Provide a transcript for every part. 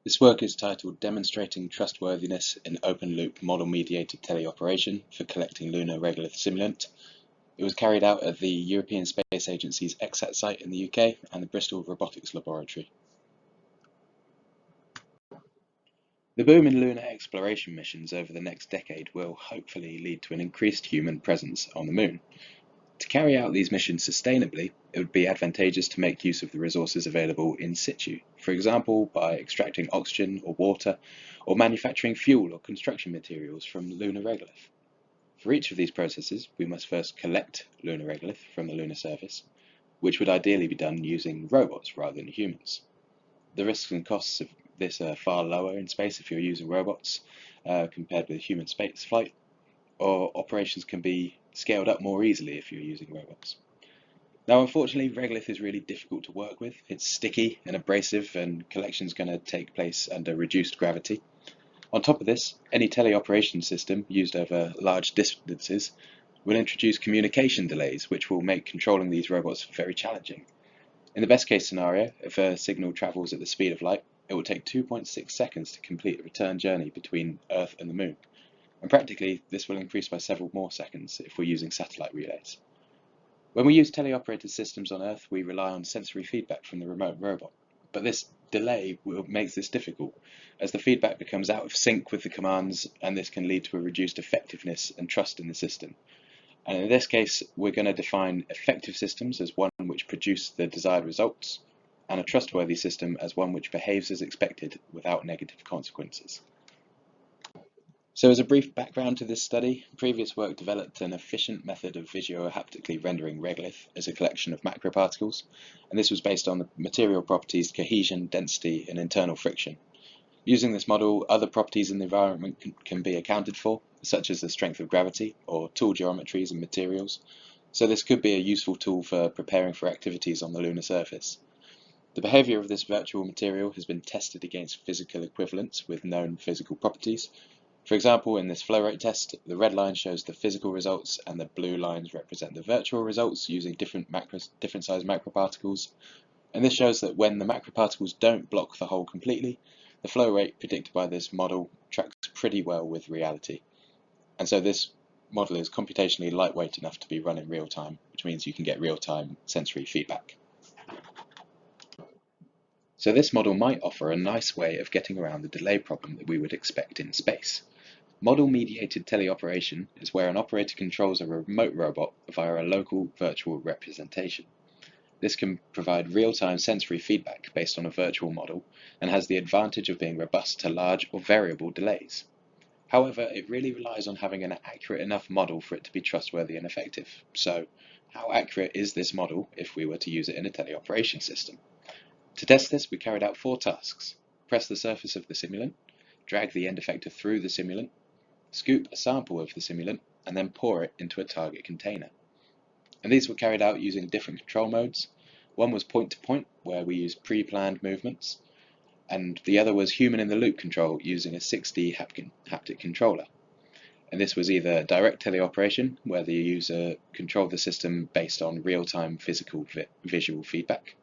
This work is titled Demonstrating Trustworthiness in Open-Loop Model-mediated Teleoperation for Collecting Lunar Regolith Simulant. It was carried out at the European Space Agency's EXAT site in the UK and the Bristol Robotics Laboratory. The boom in lunar exploration missions over the next decade will hopefully lead to an increased human presence on the Moon. To carry out these missions sustainably, it would be advantageous to make use of the resources available in situ, for example by extracting oxygen or water, or manufacturing fuel or construction materials from lunar regolith. For each of these processes, we must first collect lunar regolith from the lunar surface, which would ideally be done using robots rather than humans. The risks and costs of this are far lower in space if you're using robots compared with human space flight, or operations can be scaled up more easily if you're using robots. Now, unfortunately, regolith is really difficult to work with. It's sticky and abrasive, and collection is going to take place under reduced gravity. On top of this, any teleoperation system used over large distances will introduce communication delays, which will make controlling these robots very challenging. In the best case scenario, if a signal travels at the speed of light, it will take 2.6 seconds to complete a return journey between Earth and the Moon. And practically, this will increase by several more seconds if we're using satellite relays. When we use teleoperated systems on Earth, we rely on sensory feedback from the remote robot. But this delay makes this difficult, as the feedback becomes out of sync with the commands, and this can lead to a reduced effectiveness and trust in the system. And in this case, we're going to define effective systems as one which produce the desired results, and a trustworthy system as one which behaves as expected without negative consequences. So as a brief background to this study, previous work developed an efficient method of visuo-haptically rendering regolith as a collection of macroparticles, and this was based on the material properties cohesion, density, and internal friction. Using this model, other properties in the environment can be accounted for, such as the strength of gravity or tool geometries and materials, so this could be a useful tool for preparing for activities on the lunar surface. The behaviour of this virtual material has been tested against physical equivalents with known physical properties. For example, in this flow rate test, the red line shows the physical results and the blue lines represent the virtual results using different sized macroparticles. And this shows that when the macroparticles don't block the hole completely, the flow rate predicted by this model tracks pretty well with reality. And so this model is computationally lightweight enough to be run in real time, which means you can get real-time sensory feedback. So this model might offer a nice way of getting around the delay problem that we would expect in space. Model-mediated teleoperation is where an operator controls a remote robot via a local virtual representation. This can provide real-time sensory feedback based on a virtual model and has the advantage of being robust to large or variable delays. However, it really relies on having an accurate enough model for it to be trustworthy and effective. So, how accurate is this model if we were to use it in a teleoperation system? To test this, we carried out 4 tasks. Press the surface of the simulant, drag the end effector through the simulant, scoop a sample of the simulant, and then pour it into a target container. And these were carried out using different control modes. One was point-to-point, where we used pre-planned movements, and the other was human-in-the-loop control using a 6D haptic controller. And this was either direct teleoperation, where the user controlled the system based on real-time physical visual feedback,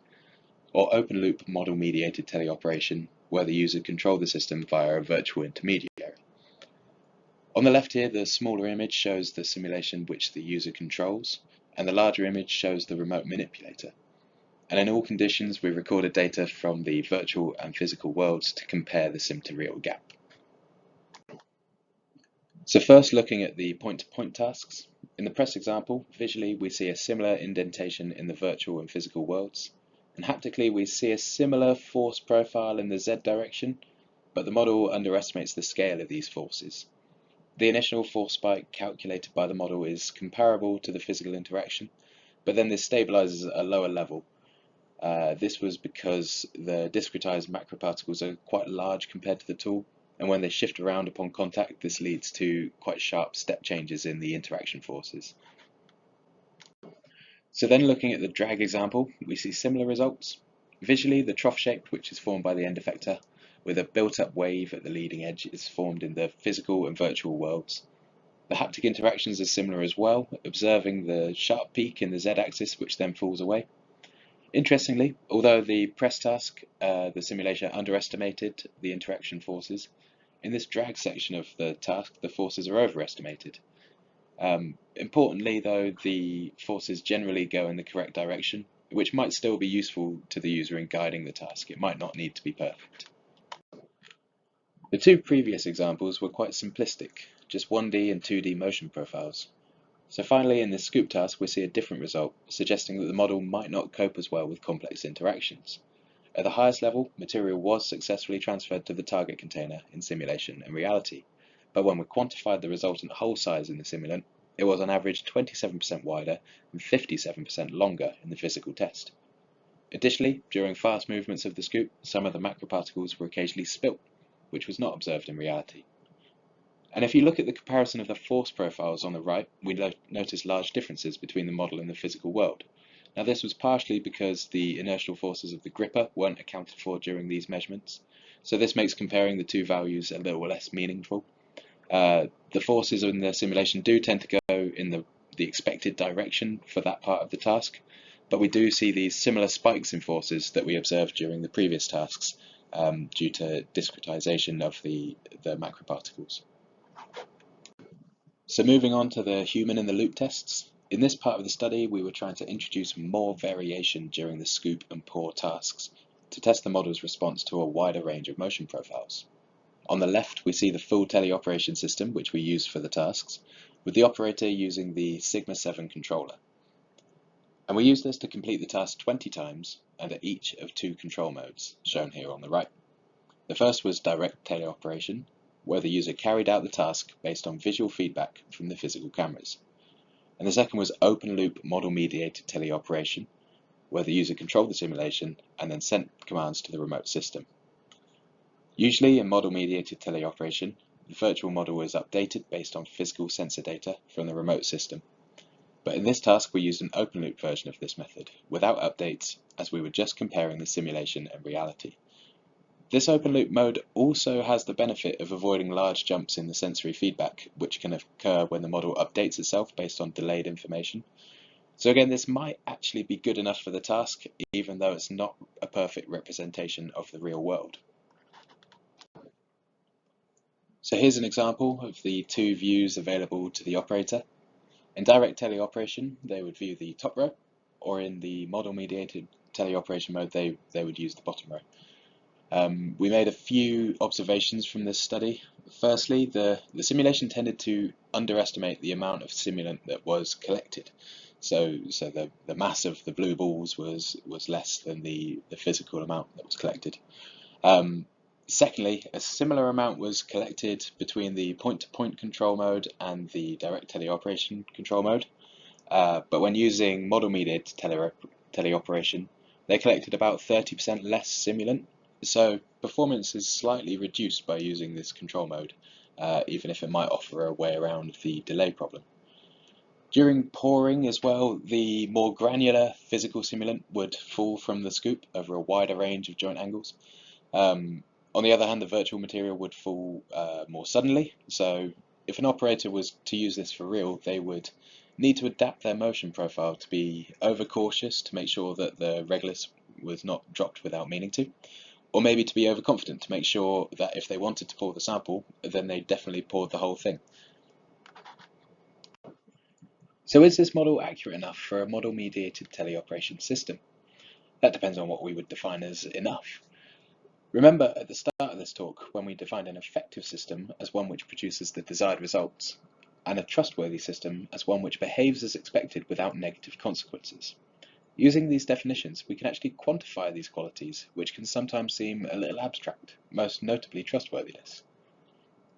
or open-loop model-mediated teleoperation, where the user controlled the system via a virtual intermediary. On the left here, the smaller image shows the simulation which the user controls, and the larger image shows the remote manipulator. And in all conditions, we recorded data from the virtual and physical worlds to compare the sim-to-real gap. So first, looking at the point-to-point tasks. In the press example, visually we see a similar indentation in the virtual and physical worlds, and haptically we see a similar force profile in the Z direction, but the model underestimates the scale of these forces. The initial force spike calculated by the model is comparable to the physical interaction, but then this stabilizes at a lower level. This was because the discretized macroparticles are quite large compared to the tool, and when they shift around upon contact, this leads to quite sharp step changes in the interaction forces. So then looking at the drag example, we see similar results. Visually, the trough shape, which is formed by the end effector, with a built-up wave at the leading edge, is formed in the physical and virtual worlds. The haptic interactions are similar as well, observing the sharp peak in the Z-axis, which then falls away. Interestingly, although the press task, the simulation underestimated the interaction forces, in this drag section of the task, the forces are overestimated. Importantly, though, the forces generally go in the correct direction, which might still be useful to the user in guiding the task. It might not need to be perfect. The two previous examples were quite simplistic, just 1D and 2D motion profiles. So finally, in this scoop task, we see a different result, suggesting that the model might not cope as well with complex interactions. At the highest level, material was successfully transferred to the target container in simulation and reality, but when we quantified the resultant hole size in the simulant, it was on average 27% wider and 57% longer in the physical test. Additionally, during fast movements of the scoop, some of the macroparticles were occasionally spilt, which was not observed in reality. And if you look at the comparison of the force profiles on the right, we notice large differences between the model and the physical world. Now, this was partially because the inertial forces of the gripper weren't accounted for during these measurements, so this makes comparing the two values a little less meaningful. The forces in the simulation do tend to go in the expected direction for that part of the task, but we do see these similar spikes in forces that we observed during the previous tasks due to discretization of the macroparticles. So moving on to the human in the loop tests. In this part of the study, we were trying to introduce more variation during the scoop and pour tasks to test the model's response to a wider range of motion profiles. On the left, we see the full teleoperation system, which we used for the tasks, with the operator using the Sigma 7 controller. And we used this to complete the task 20 times under each of two control modes, shown here on the right. The first was direct teleoperation, where the user carried out the task based on visual feedback from the physical cameras. And the second was open loop model-mediated teleoperation, where the user controlled the simulation and then sent commands to the remote system. Usually in model-mediated teleoperation, the virtual model is updated based on physical sensor data from the remote system. But in this task, we used an open loop version of this method, without updates, as we were just comparing the simulation and reality. This open loop mode also has the benefit of avoiding large jumps in the sensory feedback, which can occur when the model updates itself based on delayed information. So again, this might actually be good enough for the task, even though it's not a perfect representation of the real world. So here's an example of the two views available to the operator. In direct teleoperation, they would view the top row, or in the model-mediated teleoperation mode, they would use the bottom row. We made a few observations from this study. Firstly, the simulation tended to underestimate the amount of simulant that was collected. So the mass of the blue balls was less than the physical amount that was collected. Secondly, a similar amount was collected between the point-to-point control mode and the direct teleoperation control mode. But when using model-mediated teleoperation, they collected about 30% less simulant. So performance is slightly reduced by using this control mode, even if it might offer a way around the delay problem. During pouring as well, the more granular physical simulant would fall from the scoop over a wider range of joint angles. On the other hand, the virtual material would fall more suddenly. So if an operator was to use this for real, they would need to adapt their motion profile to be overcautious to make sure that the regolith was not dropped without meaning to. Or maybe to be overconfident to make sure that if they wanted to pour the sample, then they definitely poured the whole thing. So is this model accurate enough for a model-mediated teleoperation system? That depends on what we would define as enough. Remember at the start of this talk when we defined an effective system as one which produces the desired results, and a trustworthy system as one which behaves as expected without negative consequences. Using these definitions, we can actually quantify these qualities, which can sometimes seem a little abstract, most notably trustworthiness.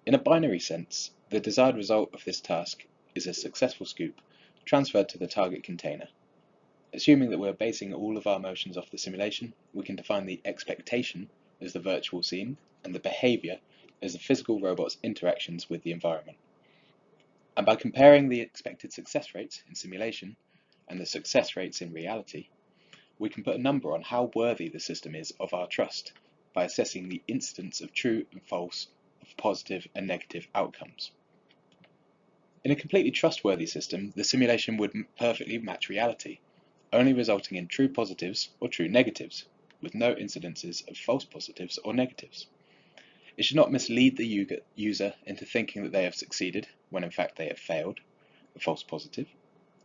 In a binary sense, the desired result of this task is a successful scoop transferred to the target container. Assuming that we're basing all of our motions off the simulation, we can define the expectation as the virtual scene and the behaviour as the physical robot's interactions with the environment. And by comparing the expected success rates in simulation and the success rates in reality, we can put a number on how worthy the system is of our trust by assessing the incidence of true and false, of positive and negative outcomes. In a completely trustworthy system, the simulation would perfectly match reality. only resulting in true positives or true negatives, with no incidences of false positives or negatives. It should not mislead the user into thinking that they have succeeded when in fact they have failed, a false positive,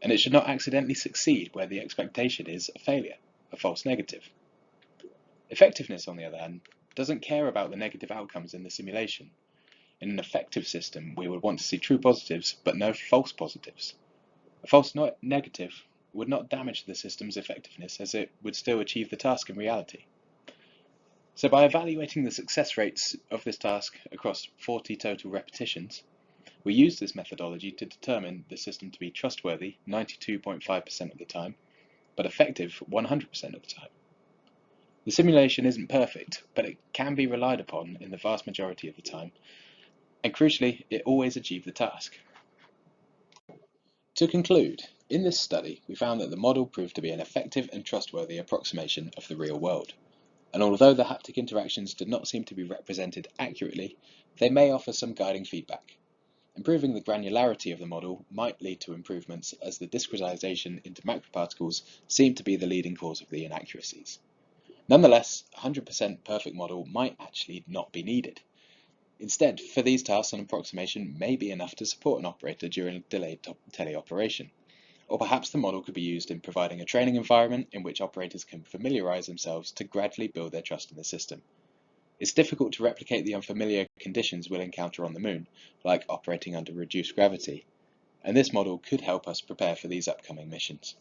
and it should not accidentally succeed where the expectation is a failure, a false negative. Effectiveness, on the other hand, doesn't care about the negative outcomes in the simulation. In an effective system, we would want to see true positives but no false positives. A false negative would not damage the system's effectiveness, as it would still achieve the task in reality. So by evaluating the success rates of this task across 40 total repetitions, we use this methodology to determine the system to be trustworthy 92.5% of the time, but effective 100% of the time. The simulation isn't perfect, but it can be relied upon in the vast majority of the time, and crucially, it always achieved the task. To conclude, in this study, we found that the model proved to be an effective and trustworthy approximation of the real world. And although the haptic interactions did not seem to be represented accurately, they may offer some guiding feedback. Improving the granularity of the model might lead to improvements, as the discretization into macroparticles seemed to be the leading cause of the inaccuracies. Nonetheless, a 100% perfect model might actually not be needed. Instead, for these tasks, an approximation may be enough to support an operator during delayed teleoperation. Or perhaps the model could be used in providing a training environment in which operators can familiarize themselves to gradually build their trust in the system. It's difficult to replicate the unfamiliar conditions we'll encounter on the Moon, like operating under reduced gravity, and this model could help us prepare for these upcoming missions.